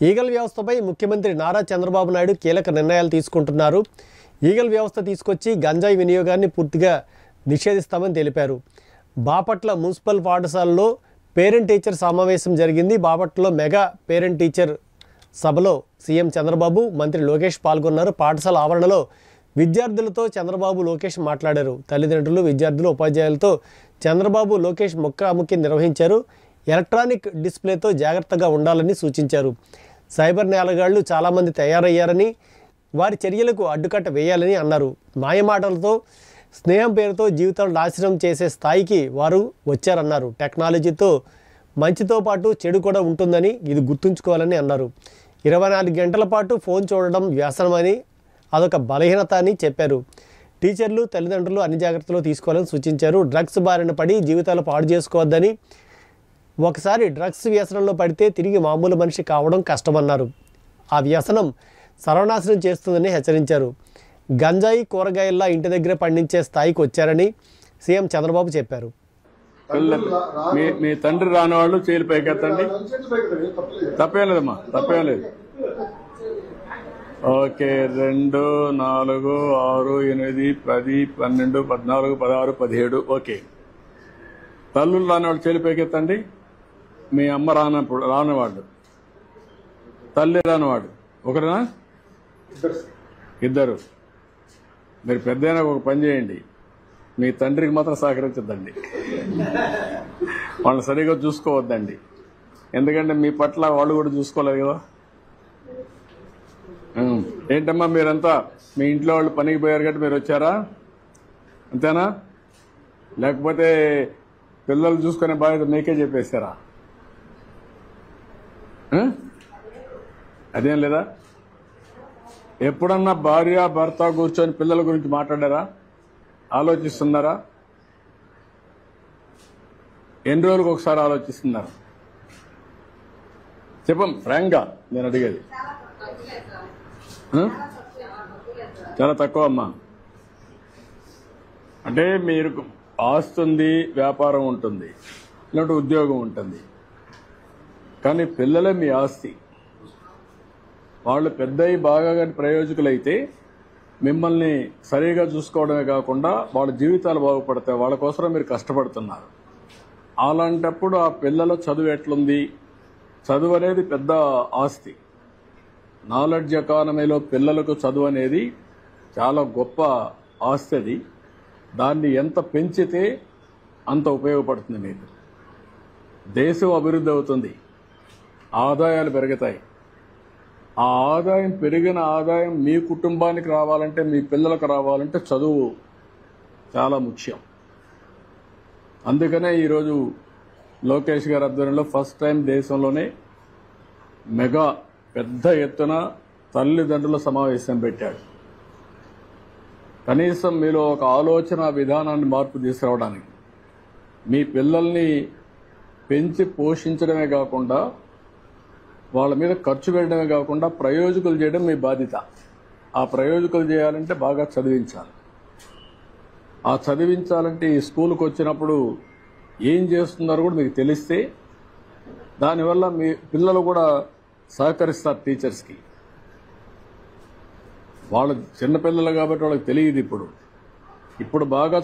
Eagle వ్యవస్థపై ముఖ్యమంత్రి నారా చంద్రబాబు నాయుడు కీలక నిర్ణయాలు తీసుకుంటున్నారు. ఈగల్ వ్యవస్థ తీసుకొచ్చి గంజాయి వినియోగాన్ని పూర్తిగా నిషేధిస్తామని తెలిపారు. బాపట్ల మున్సిపల్ పాఠశాలలో పేరెంట్ టీచర్ సమావేశం జరిగింది. బాపట్లలో మెగా పేరెంట్ టీచర్ సభలో సీఎం చంద్రబాబు, మంత్రి లోకేష్ పాల్గొన్నారు. పాఠశాల ఆవరణలో విద్యార్థులతో చంద్రబాబు, లోకేష్ మాట్లాడారు. తల్లిదండ్రులు, విద్యార్థులు, ఉపాధ్యాయులతో చంద్రబాబు, లోకేష్ ముఖాముఖి నిర్వహించారు. ఎలక్ట్రానిక్ డిస్ప్లేతో జాగ్రత్తగా ఉండాలని సూచించారు. సైబర్ నేరగాళ్లు చాలామంది తయారయ్యారని, వారి చర్యలకు అడ్డుకట్ట వేయాలని అన్నారు. మాయమాటలతో, స్నేహం పేరుతో జీవితాలు నాశనం చేసే స్థాయికి వారు వచ్చారన్నారు. టెక్నాలజీతో మంచితో పాటు చెడు కూడా ఉంటుందని ఇది గుర్తుంచుకోవాలని అన్నారు. 24 గంటల పాటు ఫోన్ చూడడం వ్యసనమని, అదొక బలహీనత అని చెప్పారు. టీచర్లు, తల్లిదండ్రులు అన్ని జాగ్రత్తలు తీసుకోవాలని సూచించారు. డ్రగ్స్ బారిన పడి జీవితాలు పాడు చేసుకోవద్దని, ఒకసారి డ్రగ్స్ వ్యసనంలో పడితే తిరిగి మామూలు మనిషి కావడం కష్టమన్నారు. ఆ వ్యసనం సర్వనాశనం చేస్తుందని హెచ్చరించారు. గంజాయి, కూరగాయల్లా ఇంటి దగ్గర పండించే స్థాయికి వచ్చారని సీఎం చంద్రబాబు చెప్పారు. మీ తండ్రి రాని వాళ్ళు చేలు పైకెత్తండి. తప్పేం లేదమ్మా, తప్పేం లేదు. ఓకే, 2, 4, 6, 8, 10, 12, 14, 16, 17. ఓకే, తల్లులు రానివాళ్ళు చేలు పైకెత్తండి. మీ అమ్మ రానివాళ్ళు, తల్లి రానివాడు ఒకరేనా? ఇద్దరు. మీరు పెద్దయినా ఒక పని చేయండి, మీ తండ్రికి మాత్రం సహకరించద్దండి, వాళ్ళని సరిగా చూసుకోవద్దండి. ఎందుకంటే మీ పట్ల వాళ్ళు కూడా చూసుకోలేదు కదా. ఏంటమ్మా మీరంతా మీ ఇంట్లో వాళ్ళు పనికి పోయారు కాబట్టి మీరు వచ్చారా, అంతేనా? లేకపోతే పిల్లలు చూసుకునే బాధ్యత మీకే చెప్పేశారా? అదేం లేదా? ఎప్పుడన్నా భార్య భర్త కూర్చొని పిల్లల గురించి మాట్లాడారా? ఆలోచిస్తున్నారా? ఎన్ని రోజులకు ఒకసారి ఆలోచిస్తున్నారు? చెప్పం ఫ్రాంక్గా, నేను అడిగేది. చాలా తక్కువ అమ్మా. అంటే మీరు ఆస్తి ఉంది, వ్యాపారం ఉంటుంది, ఇలాంటి ఉద్యోగం ఉంటుంది, కానీ పిల్లలే మీ ఆస్తి. వాళ్ళు పెద్దయి బాగా ప్రయోజకులైతే మిమ్మల్ని సరిగా చూసుకోవడమే కాకుండా వాళ్ళ జీవితాలు బాగుపడతాయి. వాళ్ళ కోసం మీరు కష్టపడుతున్నారు. అలాంటప్పుడు ఆ పిల్లల చదువు ఎట్లుంది? చదువు అనేది పెద్ద ఆస్తి. నాలెడ్జ్ ఎకానమీలో పిల్లలకు చదువు అనేది చాలా గొప్ప ఆస్తి. అది దాన్ని ఎంత పెంచితే అంత ఉపయోగపడుతుంది మీకు. దేశం అభివృద్ధి అవుతుంది, ఆదాయాలు పెరుగుతాయి. ఆ ఆదాయం, పెరిగిన ఆదాయం మీ కుటుంబానికి రావాలంటే, మీ పిల్లలకు రావాలంటే చదువు చాలా ముఖ్యం. అందుకనే ఈరోజు లోకేష్ గారి ఆధ్వర్యంలో ఫస్ట్ టైం దేశంలోనే మెగా పెద్ద ఎత్తున తల్లిదండ్రుల సమావేశం పెట్టాడు. కనీసం మీలో ఒక ఆలోచన విధానాన్ని మార్పు తీసుకురావడానికి, మీ పిల్లల్ని పెంచి పోషించడమే కాకుండా వాళ్ళ మీద ఖర్చు పెట్టడమే కాకుండా ప్రయోజకులు చేయడం మీ బాధ్యత. ఆ ప్రయోజకులు చేయాలంటే బాగా చదివించాలి. ఆ చదివించాలంటే ఈ స్కూల్కి వచ్చినప్పుడు ఏం చేస్తున్నారో కూడా మీకు తెలిస్తే దానివల్ల మీ పిల్లలు కూడా సహకరిస్తారు టీచర్స్కి. వాళ్ళు చిన్నపిల్లలు కాబట్టి వాళ్ళకి తెలియదు. ఇప్పుడు బాగా